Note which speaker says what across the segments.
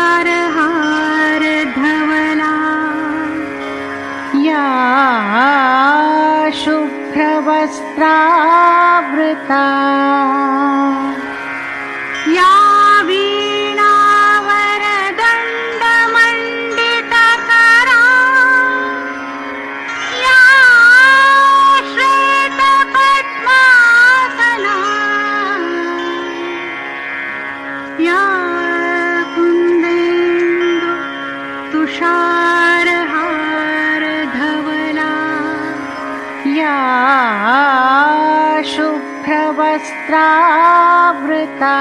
Speaker 1: तुषारहार धवला या शुभ्रवस्त्रावृता या वीणावरदण्डमण्डितकरा या श्वेतपद्मासना या कुन्देन्दु तुषारहार धवला या शुभ्रवस्त्रावृता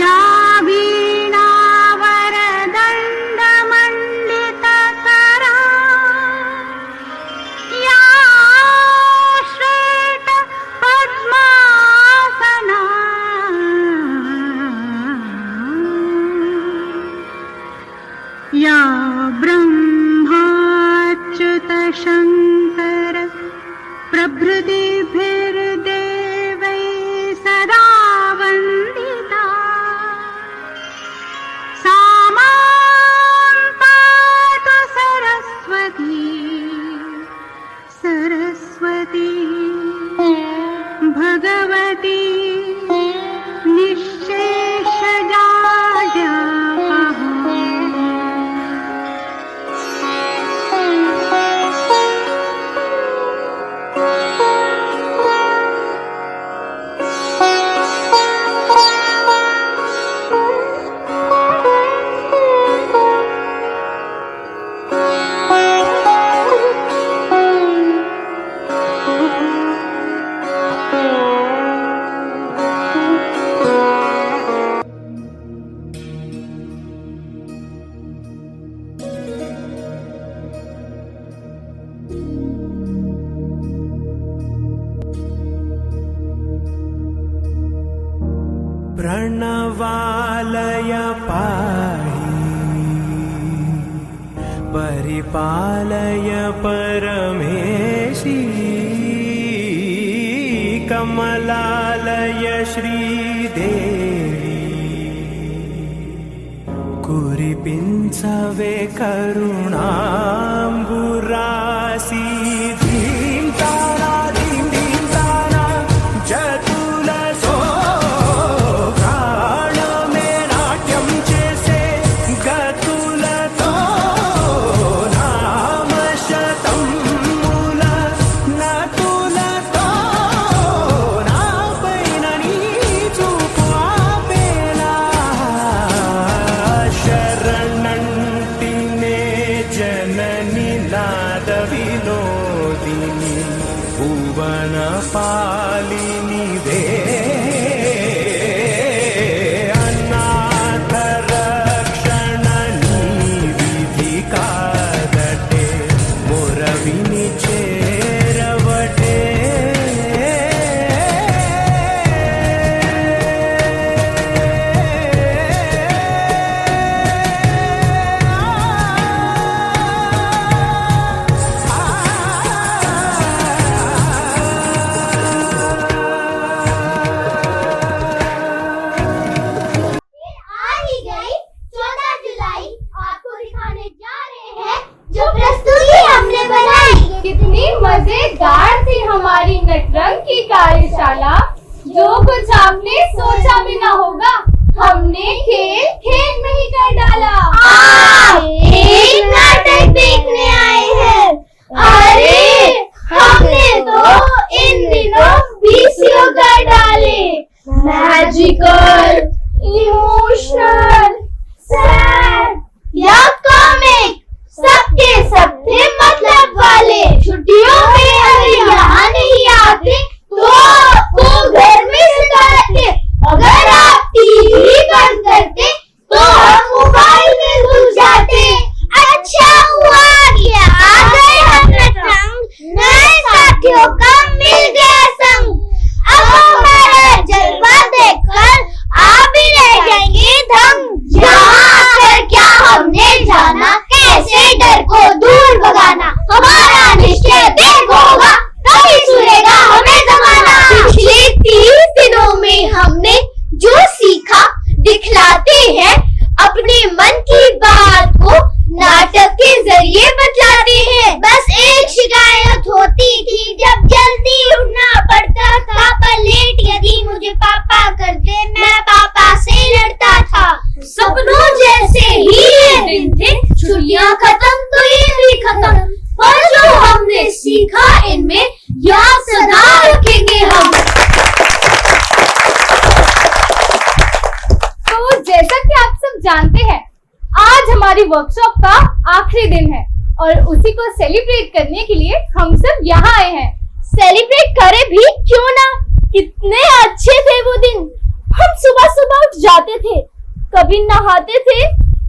Speaker 1: या वीणावरदण्डमण्डितकरा या श्वेतपद्मासना या ब्रह्माच्युतशङ्कर प्रभृतिभिर्देवैः सदा वन्दिता सा मां पातु सरस्वती सरस्वती भगवती निःशेषजाड्यापहा।
Speaker 2: प्रणवालय पाहि परिपालय परमेशी कमलालय श्रीदेवी कुरिपिंचवे करुणाम्बुरासी धीं तारा धीं धीं तारा जतुल सो पालिनी दे अनाथ रक्षणनी विधि कादटे मोरविनी चेरवटे
Speaker 3: मजेदार थी हमारी नटरंग की कार्यशाला। जो कुछ आपने सोचा भी ना होगा हमने खेल खेल में ही कर डाला।
Speaker 4: एक नाटक देखने आए हैं। अरे हमने तो इन दिनों वीडियो कर डाले। मैजिकल, इमोशनल, सैड या कॉमिक, सबके सब थे मतलब वाले। छुट्टियों में अगर यहाँ नहीं आते तो आपको घर में सिखाते। अगर आप टीवी बंद करते तो हम मोबाइल में घुस जाते। अच्छा हुआ कि आ गए हम संग, नए साथियों का मिल गया संग। अब हमारा जलवा देखकर आप भी रह जाएंगे दंग।
Speaker 3: जानते हैं आज हमारी वर्कशॉप का आखिरी दिन है और उसी को सेलिब्रेट करने के लिए हम सब यहाँ आए हैं।
Speaker 4: सेलिब्रेट करें भी क्यों ना, कितने अच्छे थे वो दिन। हम सुबह सुबह उठ जाते थे, कभी नहाते थे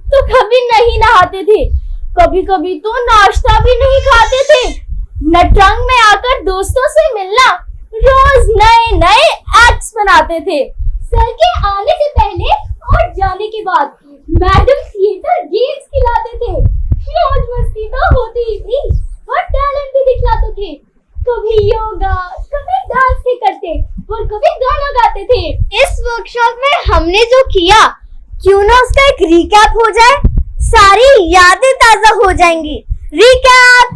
Speaker 4: तो कभी नहीं नहाते थे, कभी कभी तो नाश्ता भी नहीं खाते थे। नटरंग में आकर दोस्तों से मिलना, रोज नए नए एक्ट्स बनाते थे। सर के आने से पहले और जाने के बाद मैडम थिएटर गेम्स खिलाते थे। मौज मस्ती तो होती ही थी और टैलेंट भी दिखलाते थे। कभी योगा, कभी डांस भी करते और कभी गाना गाते थे। इस वर्कशॉप में हमने जो किया, क्यों ना उसका एक रिकैप हो जाए, सारी यादें ताजा हो जाएंगी। रिकैप।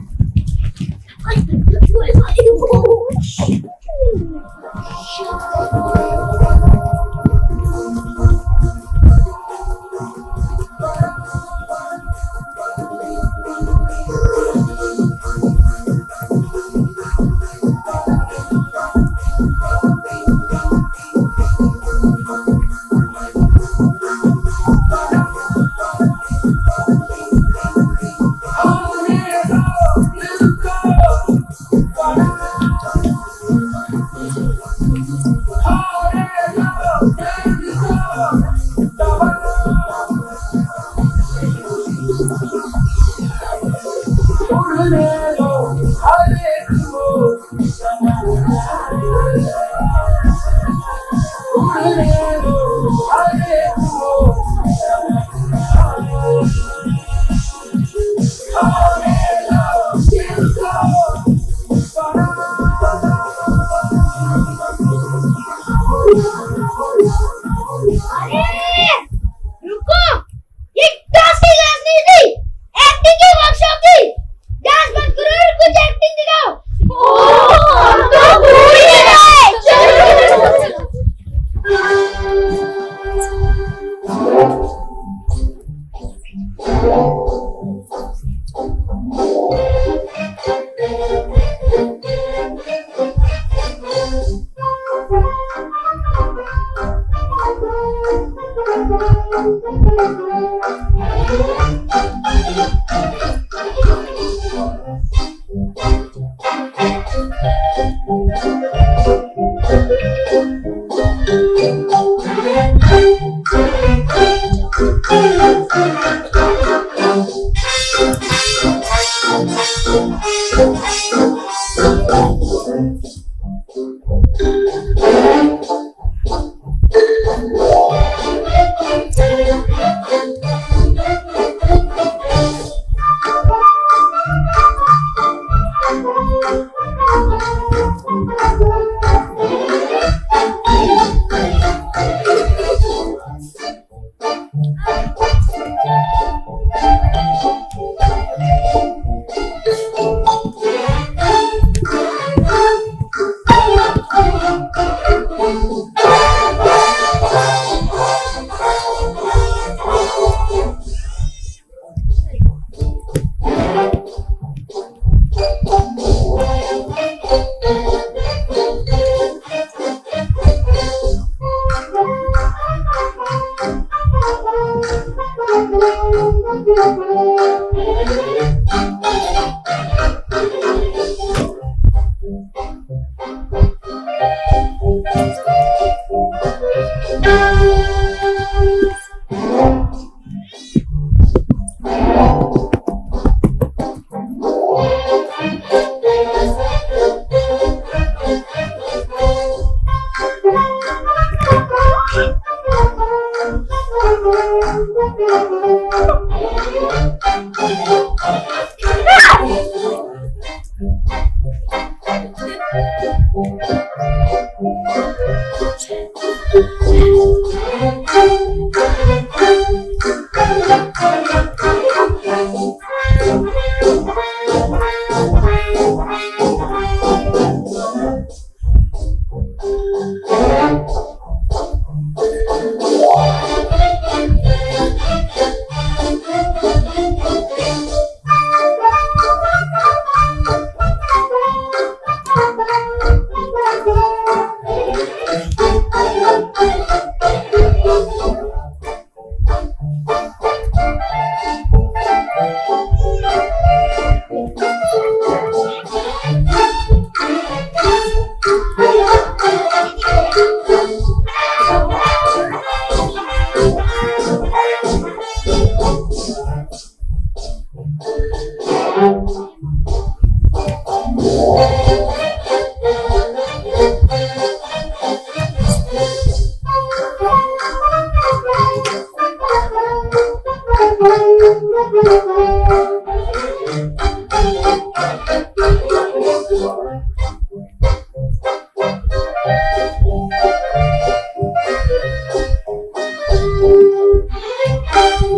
Speaker 4: तो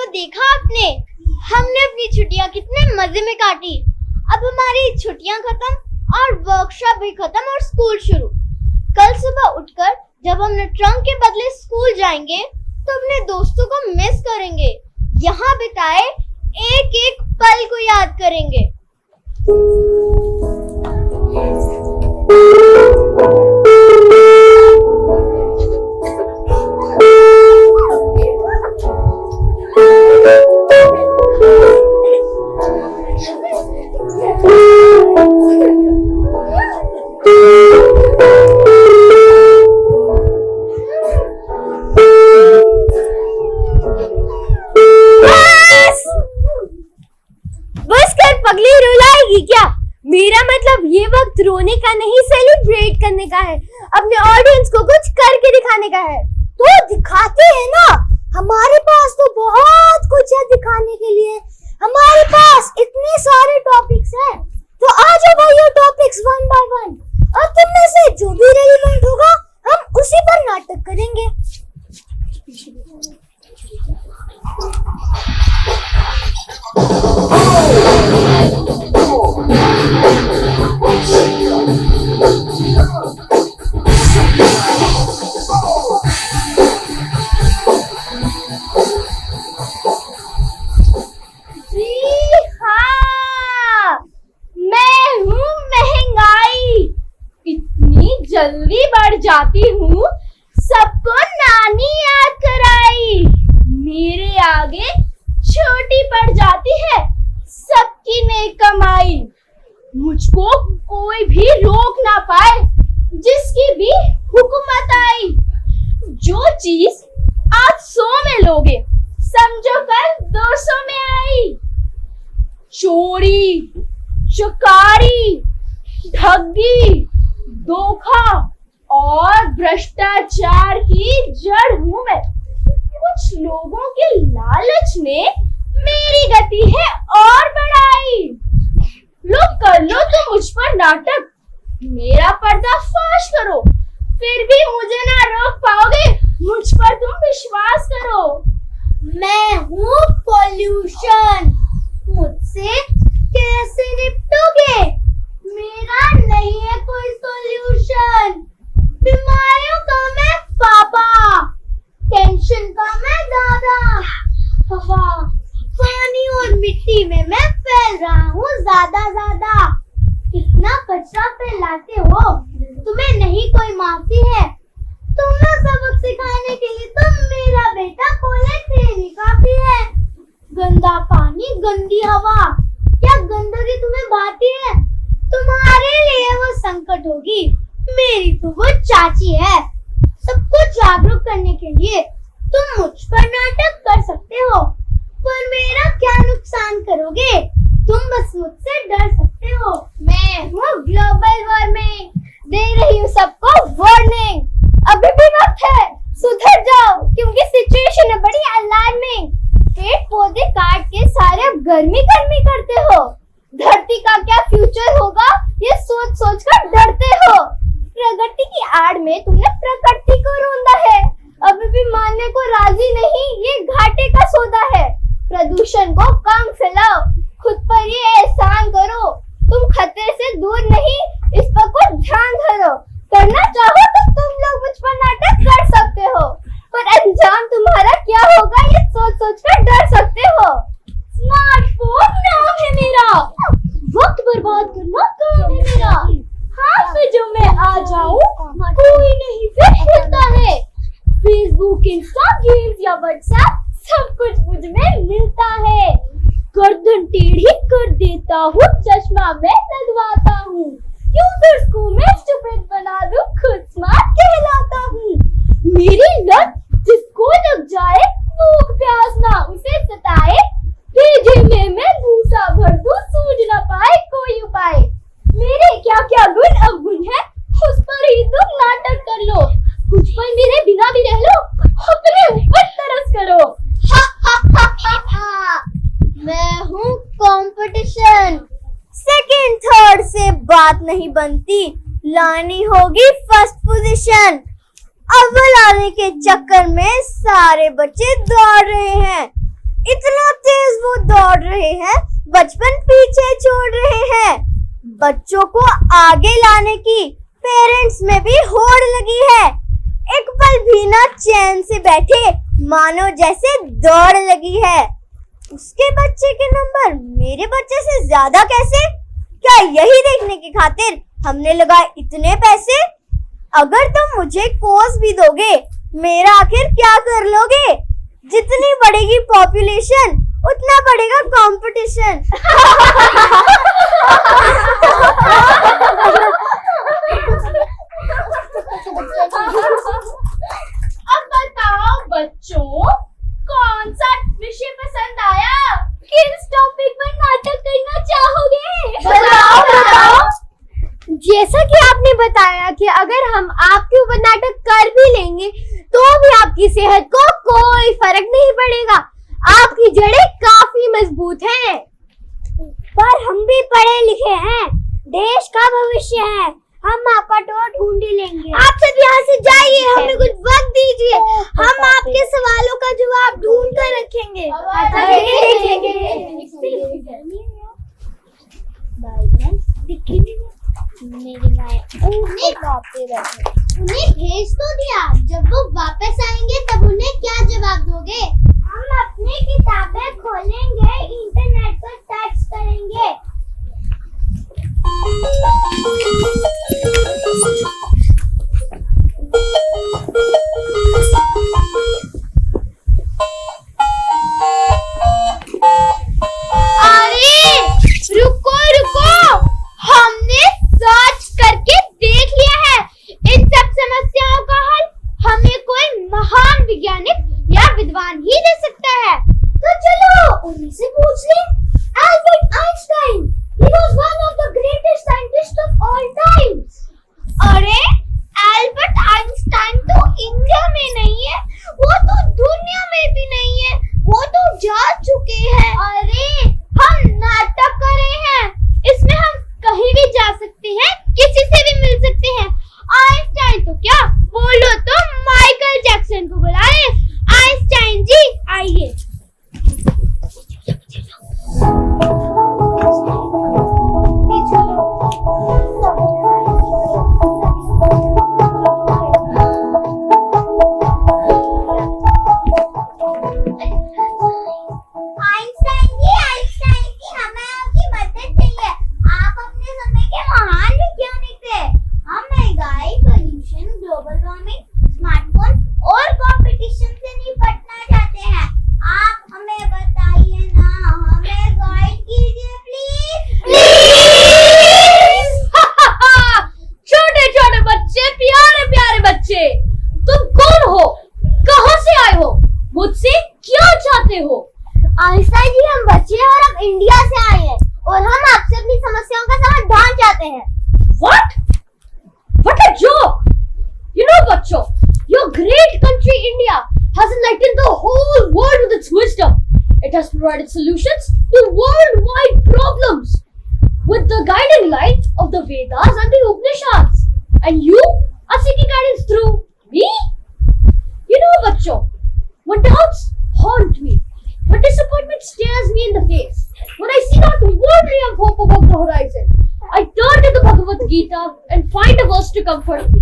Speaker 4: देखा आपने, हमने अपनी छुट्टियां कितने मजे में काटी। अब हमारी छुट्टियां खत्म और वर्कशॉप भी खत्म और स्कूल शुरू। कल सुबह उठकर जब हम ट्रंक के बदले स्कूल जाएंगे तो अपने दोस्तों को मिस करेंगे, यहाँ बिताए एक एक पल को याद करेंगे। बस कर पगली, रुलाएगी क्या? मेरा मतलब ये वक्त रोने का नहीं, सेलिब्रेट करने का है, अपने ऑडियंस को कुछ करके दिखाने का है। तो दिखाते हैं ना, हमारे पास तो बहुत कुछ है दिखाने के लिए। हमारे पास इतने सारे टॉपिक्स हैं, तो आ जाओ भाई, ये टॉपिक्स वन बाय वन, और तुम में से जो भी रेलेवेंट होगा हम उसी पर नाटक करेंगे।
Speaker 3: जल्दी बढ़ जाती हूँ, सबको नानी याद कराई। मेरे आगे छोटी पड़ जाती है सबकी नेक कमाई। मुझको कोई भी रोक ना पाए, जिसकी भी हुकूमत आई। जो चीज आज 100 में लोगे, समझो कल 200 में आई। चोरी, चकारी, ठगी, धोखा और भ्रष्टाचार की जड़ हूं मैं। कुछ लोगों के लालच ने मेरी गति है और बढ़ाई। लो कर लो तो मुझ पर नाटक, मेरा पर्दाफाश करो, फिर भी मुझे ना रोक पाओगे, मुझ पर तुम विश्वास करो।
Speaker 4: मैं हूँ पॉल्यूशन, मुझसे कैसे निपटोगे? मेरा नहीं है कोई सॉल्यूशन। बीमारियों का मैं पापा, टेंशन का मैं दादा, हवा, पानी और मिट्टी में मैं फैल रहा हूँ ज्यादा। कितना कचरा फैलाते हो, तुम्हें नहीं कोई माफी है। तुम्हें सबक सिखाने के लिए तुम मेरा बेटा कॉलेज से ही काफी है। गंदा पानी, गंदी हवा, क्या गंदगी तुम्हें भाती है? तुम्हारे लिए वो संकट होगी, मेरी तो वो चाची है। सबको जागरूक करने के लिए तुम मुझ पर नाटक कर सकते हो, पर मेरा क्या नुकसान करोगे? तुम बस मुझसे डर सकते हो। मैं हूँ ग्लोबल वार्मिंग, दे रही हूँ सबको वार्निंग। अभी भी वक्त है, सुधर जाओ, क्योंकि सिचुएशन है बड़ी अलार्मिंग। पेड़ पौधे काट के सारे अब गर्मी करते हो। धरती का क्या फ्यूचर होगा, ये सोच सोच कर डरते हो। प्रगति की आड़ में तुमने प्रकृति को रोंदा है, अभी भी मानने को राजी नहीं, ये घाटे का सौदा है। प्रदूषण को कम फैलाओ, खुद पर ये एहसान करो। तुम खतरे से दूर नहीं, इस पर कुछ ध्यान धरो। करना चाहो तो तुम लोग मुझ पर नाटक कर सकते हो, पर अंजाम तुम्हारा क्या होगा ये सोच सोच कर डर सकते हो। स्मार्टफोन नाम है मेरा, वक्त बर्बाद करना काम है मेरा। हाथ में जो मैं आ जाऊं, कोई नहीं फिर हिलता है। फेसबुक, इंस्टा, गेम्स या व्हाट्सएप, सब कुछ मुझ में मिलता है। गर्दन टेढ़ी कर देता हूँ, चश्मा मैं लगवाता हूँ। यूजर्स को मैं स्टूपिड बना दूं, खुद स्मार्ट कहलाता हूँ। मेरी लत जिसको लग जाए, भूख प्यास ना उसे सताए। भेजे में मैं भूसा भर दूं, सूझ न पाए कोई उपाय। मेरे क्या क्या गुण अवगुण है, उस पर लानी होगी फर्स्ट पोजीशन। अव्वल आने के चक्कर में सारे बच्चे दौड़ रहे हैं। इतना तेज वो दौड़ रहे हैं, बचपन पीछे छोड़ रहे हैं। बच्चों को आगे लाने की पेरेंट्स में भी होड़ लगी है। एक पल भी ना चैन से बैठे, मानो जैसे दौड़ लगी है। उसके बच्चे के नंबर मेरे बच्चे से ज्यादा कैसे? क्या यही देखने की खातिर हमने लगाए इतने पैसे? अगर तुम मुझे कोर्स भी दोगे, मेरा आखिर क्या कर लोगे? जितनी बढ़ेगी पॉपुलेशन, उतना बढ़ेगा कंपटीशन।
Speaker 3: अब बताओ बच्चों, कौन सा विषय पसंद आया? किस टॉपिक पर नाटक करना चाहोगे?
Speaker 4: बताओ। जैसा कि आपने बताया कि अगर हम आपके ऊपर नाटक कर भी लेंगे तो भी आपकी सेहत को कोई फर्क नहीं पड़ेगा। आपकी जड़ें काफी मजबूत हैं। पर हम भी पढ़े लिखे हैं, देश का भविष्य है। हम आपका टोर ढूंढ ही लेंगे। आप सब यहाँ से जाइए, हमें कुछ वक्त दीजिए। हम आपके सवालों का जवाब ढूंढ कर रखेंगे।
Speaker 5: उन्हें भेज तो दिया, जब वो वापस आएंगे तब उन्हें क्या जवाब दोगे?
Speaker 4: हम अपनी किताबें खोलेंगे, इंटरनेट पर सर्च करेंगे।
Speaker 3: अरे रुको रुको, हमने सर्च करके देख लिया है। इन सब समस्याओं का हल हमें कोई महान वैज्ञानिक या विद्वान ही दे सकता है।
Speaker 4: तो चलो उन्हीं से पूछ लें। Albert Einstein, he was one of the greatest scientists of all times.
Speaker 3: अरे एल्बर्ट आइंस्टाइन तो इंडिया में नहीं है, वो तो दुनिया में भी नहीं है, वो तो जा चुके हैं। अरे हम नाटक कर रहे हैं, इसमें हम कहीं भी जा सकते हैं, किसी से भी मिल सकते हैं। आइंस्टाइन तो क्या, बोलो तो माइकल जैक्सन को बुला ले। आइंस्टाइन जी आइए।
Speaker 4: आइंस्टाइन जी, हम बच्चे हैं और हम इंडिया से आए हैं और हम आपसे अपनी समस्याओं का समाधान चाहते हैं।
Speaker 3: What? What a joke! You know, बच्चों, your great country India has enlightened the whole world with its wisdom. It has provided solutions to worldwide problems with the guiding light of the Vedas and the Upanishads. And you are seeking guidance through me? You know, बच्चों, when doubts haunt me, when disappointment stares me in the face, when I see that one ray of hope above the horizon, I turn to the Bhagavad Gita and find a verse to comfort me.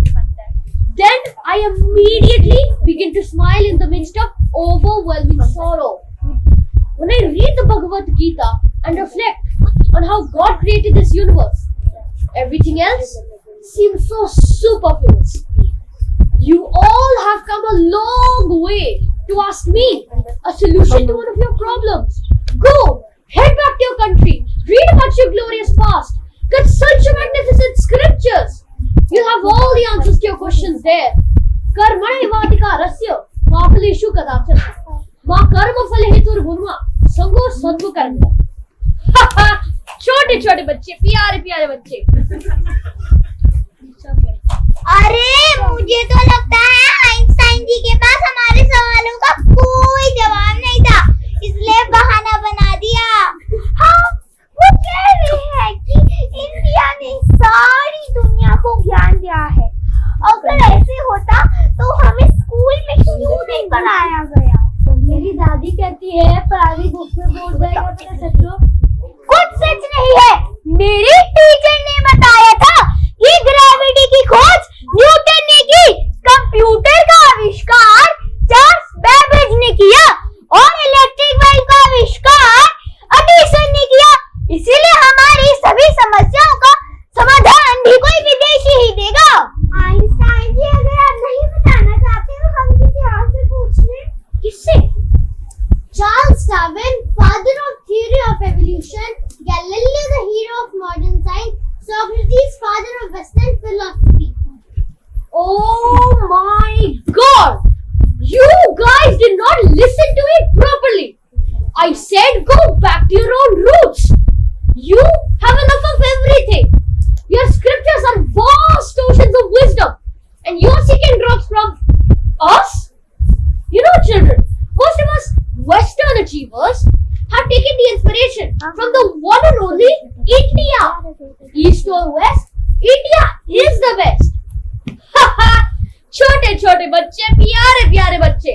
Speaker 3: Then I immediately begin to smile in the midst of overwhelming sorrow. When I read the Bhagavad Gita and reflect on how God created this universe, everything else seems so superfluous. You all have come a long way to ask me a solution to one of your problems. Go, head back to your country, read about your glorious past, consult your magnificent scriptures. You'll have all the answers to your questions there. Karmanevadhikarasya ma phaleshu kadachana ma karma phal heturgunma संगो सद्गु कर्म। छोटे छोटे बच्चे, प्यारे प्यारे बच्चे।
Speaker 5: अरे मुझे तो लगता है आइंस्टाइन जी के पास हमारे सवालों का कोई जवाब नहीं था, इसलिए बहाना बना दिया।
Speaker 4: हाँ, वो कह रहे हैं कि इंडिया ने सारी दुनिया को ज्ञान
Speaker 5: दिया है। अगर ऐसे होता तो हमें स्कूल में क्यों नहीं पढ़ाया गया?
Speaker 4: मेरी दादी कहती है पराली बुक में बोल जाएगा तो सच हो।
Speaker 5: कुछ सच नहीं है। मेरी टीचर ने बताया था कि ग्रेविटी की खोज न्यूटन ने की, कंप्यूटर का आविष्कार चार्ल्स बेबेज ने किया और इलेक्ट्रिक बल्ब का आविष्कार एडिसन ने किया। इसीलिए हमारी सभी समस्याओं का समाधान भी कोई विदेशी ही देगा। आइंस्टाइन जी, अगर आप नहीं बताना चाहते तो हम किसी और से पूछ लें।
Speaker 4: किससे? Charles Darwin, father of theory of evolution, Galileo the hero of modern science, Socrates father of western philosophy.
Speaker 3: Oh my God! You guys did not listen to me properly. I said go back to your own roots. You have enough of everything. Your scriptures are vast oceans of wisdom, and you're seeking drops from us. You know, children, most of us Western achievers have taken the inspiration from the one and only India. East or West, India is the best. छोटे छोटे बच्चे, प्यारे प्यारे बच्चे,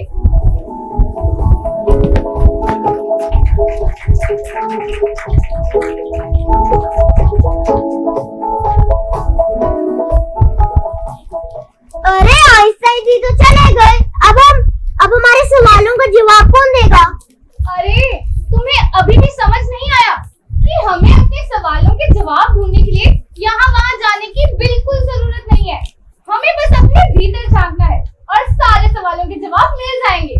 Speaker 5: अरे Einstein जी तो चले गए। अब हमारे सवालों का जवाब कौन देगा?
Speaker 3: अरे तुम्हें अभी भी समझ नहीं आया कि हमें अपने सवालों के जवाब ढूंढने के लिए यहाँ वहाँ जाने की बिल्कुल जरूरत नहीं है। हमें बस अपने भीतर झांकना है और सारे सवालों के जवाब मिल जाएंगे।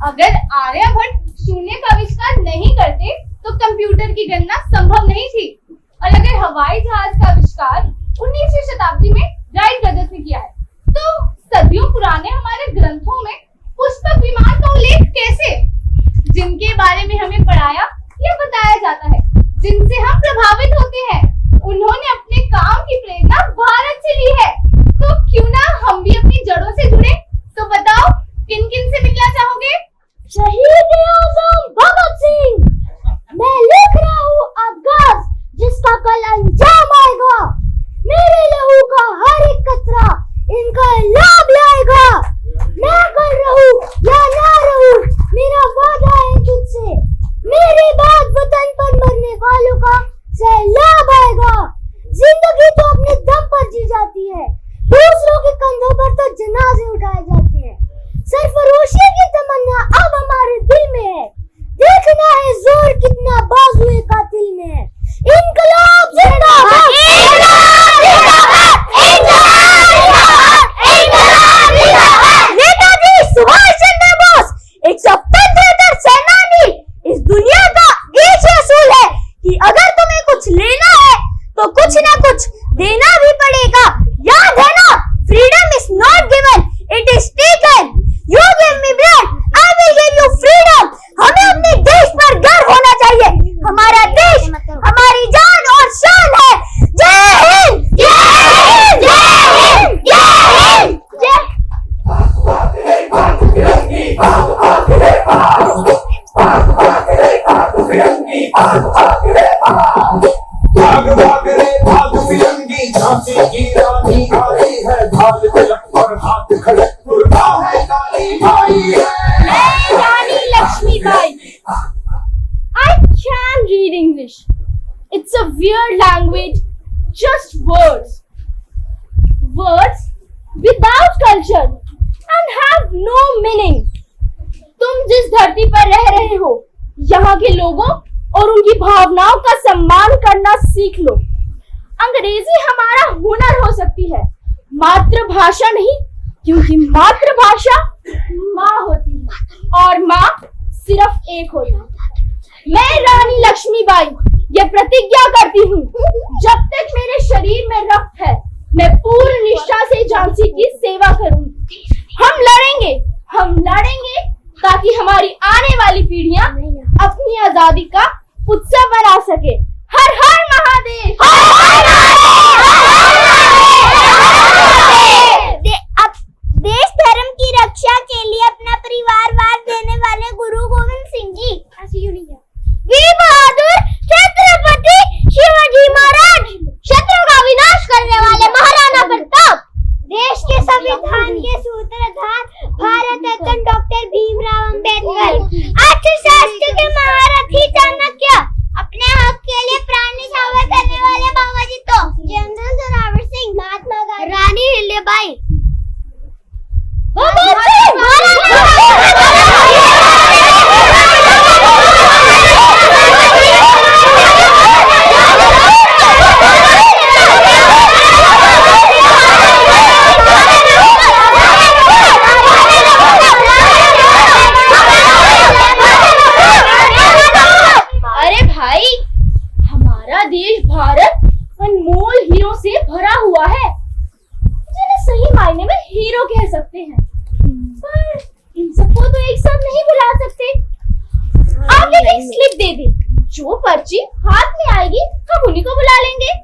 Speaker 3: अगर आर्यभट्ट शून्य का आविष्कार नहीं करते तो कंप्यूटर की गणना संभव नहीं थी, और अगर हवाई जहाज का आविष्कार 19वीं शताब्दी में राइट ब्रदर्स ने किया है, तो सदियों पुराने हमारे ग्रंथों में पुष्पक विमान का उल्लेख कैसे? जिनके बारे में हमें पढ़ाया या बताया जाता है, जिनसे हम प्रभावित होते हैं, उन्होंने अपने काम की प्रेरणा भारत से ली है। तो क्यों ना हम भी अपनी जड़ों से जुड़े? तो बताओ किन किन से मिलना चाहोगे?
Speaker 4: शहीद आज़म भगत सिंह। मैं लिख रहा हूँ आगाज जिसका कल अंजाम आएगा। मेरे लहू का हर एक कतरा इनका लाभ लाएगा। मैं कर रहूं या ना रहूं, मेरा वादा है तुझसे। मेरे बाद वतन पर मरने वालों का सैलाब आएगा। जिंदगी तो अपने दम पर जी जाती है, दूसरों के कंधों पर तो जनाजे उठाए जाते हैं। सरफरोशी की तमन्ना अब हमारे दिल में है। देखना है जोर कितना बाजुए कातिल में है। इनकलाब जिंदाबाद, इनकलाब जिंदाबाद, इनकलाब जिंदाबाद, इनकलाब जिंदाबाद। नेताजी सुभाष चंद्र बोस एक स्वतंत्रता सेनानी। इस दुनिया का एक ही असूल है कि अगर तुम्हें कुछ लेना है तो कुछ ना कुछ देना भी पड़ेगा। याद है ना, freedom is not given, it is taken. You give me blood, I will give you freedom. हमें अपने देश पर गर्व होना चाहिए। हमारा देश हमारी जान और शान है। जय हिंद, जय हिंद, जय हिंद, जय हिंद, जय।
Speaker 6: भाग भाग रे भाग फिरंगी, झांसी की रानी आई है। भाग तिलक और हाथ खड़े, दुर्गा है काली माई है।
Speaker 3: मैं रानी Lakshmibai. I can read English. It's a weird language, just words. Words without culture and have no meaning. तुम जिस धरती पर रह रहे हो, यहाँ के लोगों और उनकी भावनाओं का सम्मान करना सीख लो। अंग्रेजी हमारा हुनर हो सकती है, मातृभाषा नहीं, क्योंकि मातृभाषा माँ होती है और माँ सिर्फ एक होती है। मैं रानी लक्ष्मीबाई ये प्रतिज्ञा करती हूँ, जब तक मेरे शरीर में रक्त है, मैं पूर्ण निष्ठा से झांसी की सेवा करूंगी। हम लड़ेंगे ताकि हमारी आने वाली पीढ़ियां अपनी आजादी का उत्सव मना सके। हर हर महादेव।
Speaker 5: देश धर्म की रक्षा के लिए अपना परिवार वार देने वाले गुरु गोविंद सिंह जी, वीर बहादुर छत्रपति शिवाजी महाराज, शत्रु का विनाश करने वाले महाराणा प्रताप,
Speaker 3: हीरो कह सकते हैं, पर इन सबको तो एक साथ नहीं बुला सकते। आप एक स्लिप दे दे, जो पर्ची हाथ में आएगी हम उन्हीं को बुला लेंगे।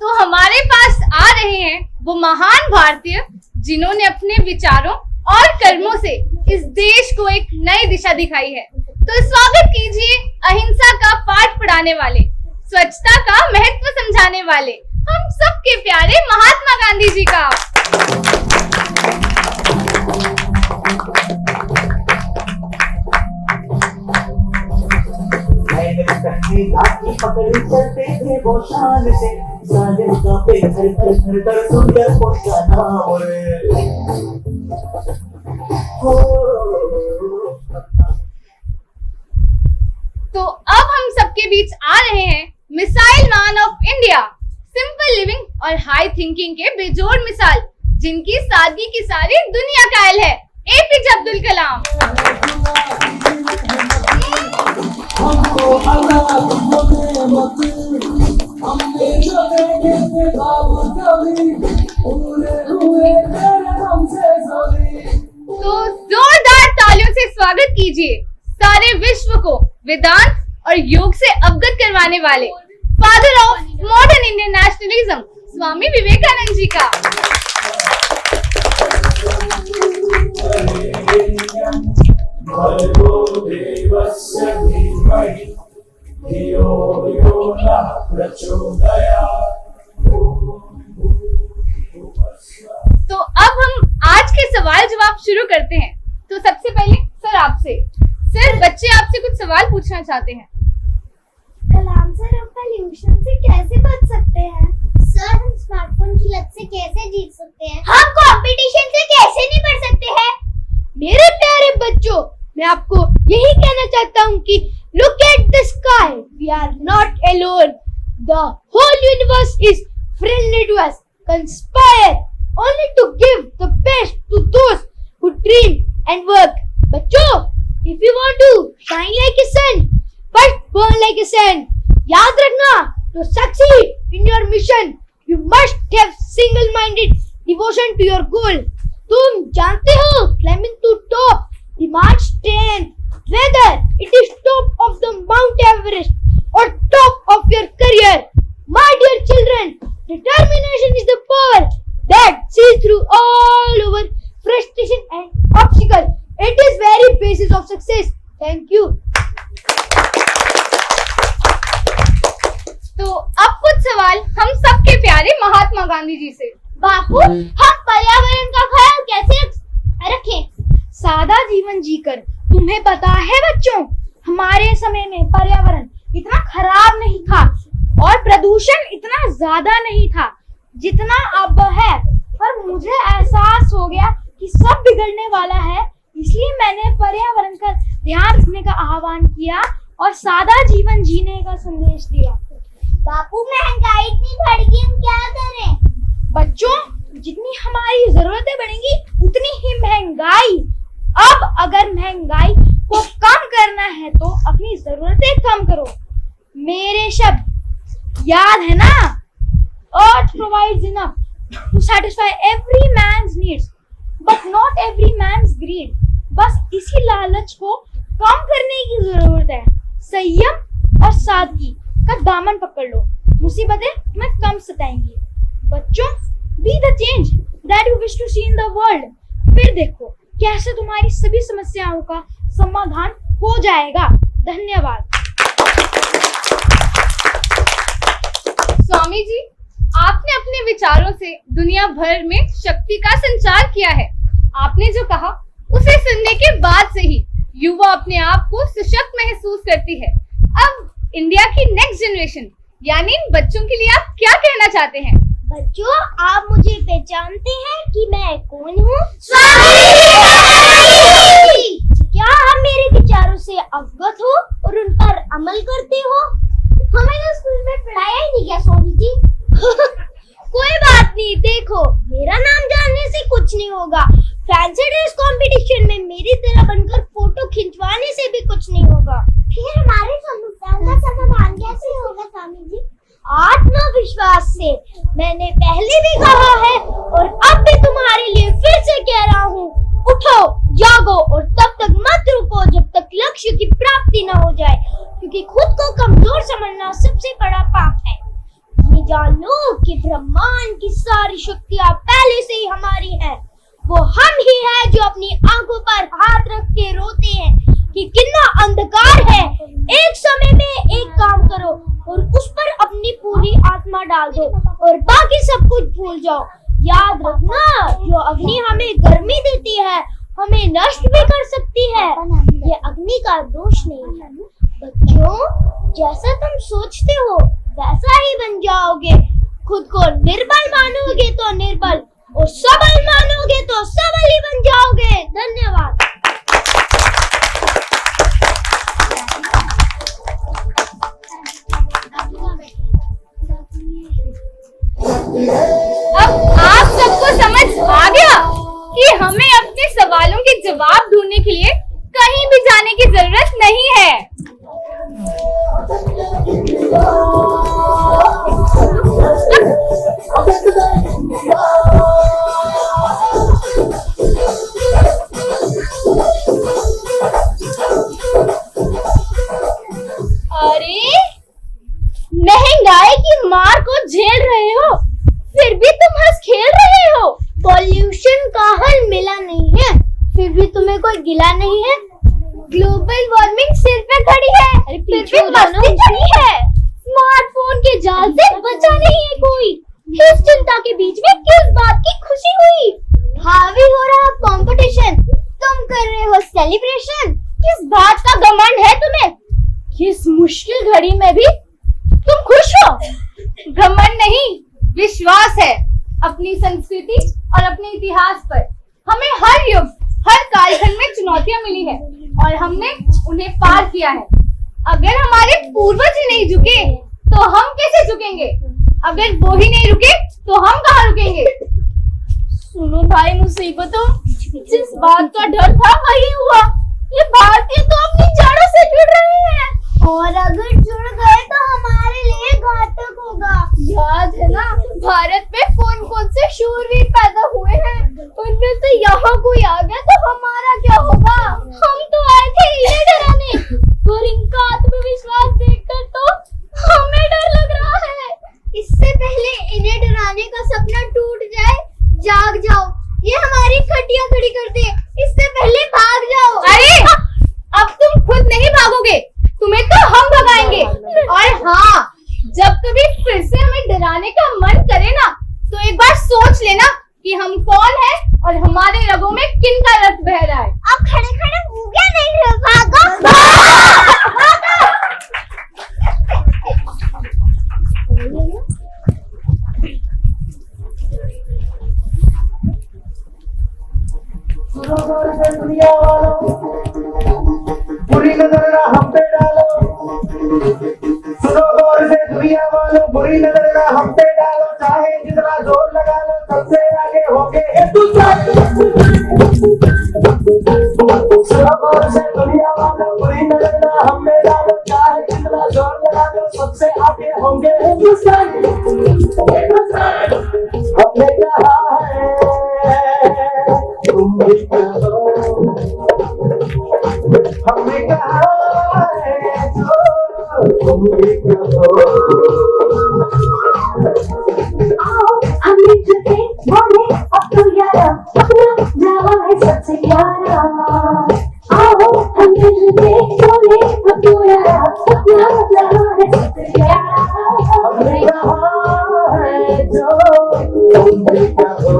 Speaker 3: तो हमारे पास आ रहे हैं वो महान भारतीय जिन्होंने अपने विचारों और कर्मों से इस देश को एक नई दिशा दिखाई है। तो स्वागत कीजिए अहिंसा का पाठ पढ़ाने वाले, स्वच्छता का महत्व समझाने वाले, हम सबके प्यारे महात्मा गांधी जी का।
Speaker 2: लाठी पकड़ी चलते थे वो शान से, साजन का पे घर घर घर घर सुंदर पोषा नाम रे।
Speaker 3: तो अब हम सबके बीच आ रहे हैं missile man of India, simple living और हाई थिंकिंग के बेजोड़ मिसाल, जिनकी सादगी की सारी दुनिया कायल है, एपीजे अब्दुल कलाम। तो जोरदार तालियों से स्वागत कीजिए सारे विश्व को वेदांत और योग से अवगत करवाने वाले father of modern Indian nationalism Swami Vivekananda ji का। तो अब हम आज के सवाल जवाब शुरू करते हैं। तो सबसे पहले सर आपसे, सर बच्चे आपसे कुछ सवाल पूछना चाहते हैं।
Speaker 4: कलाम सर, हम पोल्यूशन से कैसे बच सकते हैं? सर, हम स्मार्टफोन की लत से कैसे जीत सकते हैं? हम कंपटीशन से कैसे निपट सकते हैं?
Speaker 5: मेरे प्यारे बच्चों, मैं आपको यही कहना चाहता हूँ कि look at the sky, we are not alone, the whole universe is friendly to us, conspire only to give the best to those who dream and work. बच्चों, if you want to shine like a sun, but burn like a sun, याद रखना, to succeed in your mission, you must have single-minded devotion to your goal. तुम जानते हो, climbing to top demands strength, whether it is top of the Mount Everest or top of your career. My dear children, determination is the power that sees through all our frustration and obstacle. It is very basis of success. Thank you.
Speaker 3: तो अब कुछ सवाल हम सबके प्यारे महात्मा गांधी जी से।
Speaker 4: बापू, हम पर्यावरण का ख्याल कैसे रखें?
Speaker 5: सादा जीवन जीकर, तुम्हें पता है बच्चों, हमारे समय में पर्यावरण इतना खराब नहीं था और प्रदूषण इतना ज्यादा नहीं था जितना अब है। पर मुझे एहसास हो गया कि सब बिगड़ने वाला है, इसलिए मैंने पर्यावरण का ध्यान रखने का आह्वान किया और सादा जीवन जीने का संदेश दिया।
Speaker 4: बापू, महंगाई इतनी बढ़ गई, हम क्या करें?
Speaker 5: बच्चों, जितनी हमारी जरूरतें बढ़ेंगी उतनी ही महंगाई। अब अगर महंगाई को कम करना है तो अपनी जरूरतें कम करो। मेरे शब्द याद है ना? Earth provides enough to satisfy every man's needs, but not every man's greed. बस इसी लालच को कम करने की जरूरत है। संयम और सादगी का दामन पकड़ लो, मुसीबतें तुम्हें कम सताएंगी। बच्चों, be the change that you wish to see in the world. फिर देखो कैसे तुम्हारी सभी समस्याओं का समाधान हो जाएगा। धन्यवाद।
Speaker 3: स्वामी जी, आपने अपने विचारों से दुनिया भर में शक्ति का संचार किया है। आपने जो कहा उसे सुनने के बाद से ही युवा अपने आप को सशक्त महसूस करती है। अब इंडिया की नेक्स्ट जनरेशन यानी इन बच्चों के लिए आप क्या कहना चाहते हैं?
Speaker 5: बच्चों, आप मुझे पहचानते हैं कि मैं कौन हूँ? क्या आप मेरे विचारों से अवगत हो और उन पर अमल करते हो? हमें तो स्कूल में पढ़ाया ही नहीं क्या स्वामी जी? कोई बात नहीं, देखो मेरा नाम जानने से कुछ नहीं होगा। फैंसी ड्रेस कंपटीशन में मेरी तरह बनकर फोटो खिंचवाने से भी कुछ नहीं होगा। फिर हमारे समस्या का समाधान कैसे होगा स्वामी जी? आत्मविश्वास से। मैंने पहले भी कहा है और अब भी तुम्हारे लिए फिर से कह रहा हूँ, उठो, जागो और तब तक मत रुको जब तक लक्ष्य की प्राप्ति न हो जाए, क्योंकि खुद को कमजोर समझना सबसे बड़ा पाप है। ये जान लो कि ब्रह्मांड की सारी शक्तियाँ पहले से ही हमारी हैं। वो हम ही है जो अपनी आंखों पर हाथ रख के रोते हैं कि कितना अंधकार है। एक समय में एक काम करो और उस पर अपनी पूरी आत्मा डाल दो और बाकी सब कुछ भूल जाओ। याद रखना, जो अग्नि हमें गर्मी देती है हमें नष्ट भी कर सकती है। ये अग्नि का दोष नहीं है। बच्चों, जैसा तुम सोचते हो वैसा ही बन जाओगे। खुद को निर्बल मानोगे तो निर्बल और सबल मानोगे तो सबल ही बन जाओगे। धन्यवाद।
Speaker 3: अब आप सबको समझ आ गया कि हमें अपने सवालों के जवाब ढूंढने के लिए कहीं भी जाने की जरूरत नहीं है। अरे, महंगाई की मार को झेल रहे हो, फिर भी तुम हंस खेल रहे हो।
Speaker 5: पॉल्यूशन का हल मिला नहीं है, फिर भी तुम्हें कोई गिला नहीं है। ग्लोबल वार्मिंग सिर पे खड़ी है, फिर भी मस्ती चढ़ी है। स्मार्टफोन के जाल से बचा नहीं है कोई। इस चिंता के बीच में किस बात की खुशी हुई? हावी हो रहा कंपटीशन, तुम कर रहे हो सेलिब्रेशन। किस बात का घमंड है तुम्हें?
Speaker 3: इस मुश्किल घड़ी में भी तुम खुश हो? घमंड नहीं, विश्वास है अपनी संस्कृति और अपने इतिहास पर। हमें हर युग, हर कालखंड में चुनौतियां मिली है और हमने उन्हें पार किया है। अगर हमारे पूर्वज ही नहीं झुके तो हम कैसे झुकेंगे? अगर वो ही नहीं रुके तो हम कहाँ रुकेंगे? सुनो भाई मुसीबतों, जिस बात का डर था वही हुआ। ये भारतीय तो अपनी जड़ों से जुड़ रहे हैं
Speaker 5: और अगर जुड़ गए तो हमारे लिए घातक होगा।
Speaker 3: याद है ना, भारत में कौन कौन से शूरवीर पैदा हुए हैं? उनमें से यहाँ कोई आ गया तो हमारा क्या होगा? हम तो आए थे इन्हें डराने, और इनका आत्मविश्वास देखकर तो हमें डर लग रहा है।
Speaker 5: इससे पहले इन्हें डराने का सपना टूट जाए, जाग जाओ। ये हमारी खटिया खड़ी कर दे, इससे पहले भाग जाओ।
Speaker 3: अरे, अब तुम खुद नहीं भागोगे, तुम्हें तो हम भगाएंगे। और हाँ, जब कभी फिर से हमें डराने का मन करे ना, तो एक बार सोच लेना कि हम कौन हैं और हमारे रगों में किन का रक्त बह रहा है।
Speaker 5: अब खड़े खड़े भूखे नहीं रहो, भागो।
Speaker 2: दुनिया वालों, बुरी नजर ना हम पे डालो। सुनो गौर से दुनिया वालों, बुरी नजर ना हम पे डालो। चाहे जितना जोर लगा लो, सबसे आगे होंगे हिंदुस्तान। सुनो गौर से दुनिया वालों, बुरी नजर ना हम पे डालो। चाहे जितना जोर लगा लो, सबसे आगे होंगे हिंदुस्तान। हमने कहा है तुम भी कहो, हमने कहा है जो तुम भी कहो।
Speaker 7: आओ हम मिलके बोले अब तो यारा, अपना जावा है सबसे प्यारा। आओ हम मिलके बोले अब तो यारा, अपना जावा है सबसे प्यारा।
Speaker 2: हमने कहा है जो तुम भी कहो।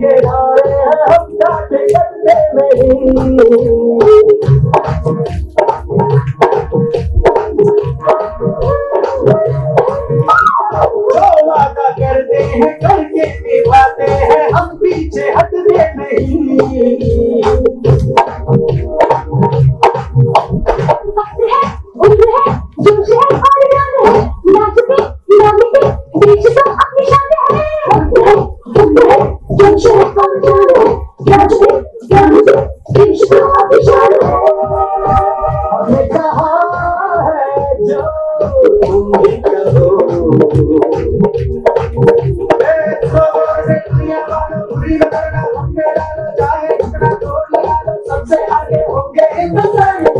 Speaker 2: के नारे हैं हम जाते करते नहीं। जो वादा करते हैं करके निभाते हैं हम पीछे हटते नहीं।
Speaker 7: वक्त है, उम्र है, जोश है और जान है, नाचते गाते देश तो अपनी शान है। वक्त है, उम्र है, जोश है और जान है, नाचते गाते देश तो अपनी शान है।
Speaker 2: हमने कहा है जो तुम भी करो, दुनिया वालों बुरी नजर ना हम पे डालो, चाहे कितना जोर लगा लो सबसे आगे होंगे हिंदुस्तान।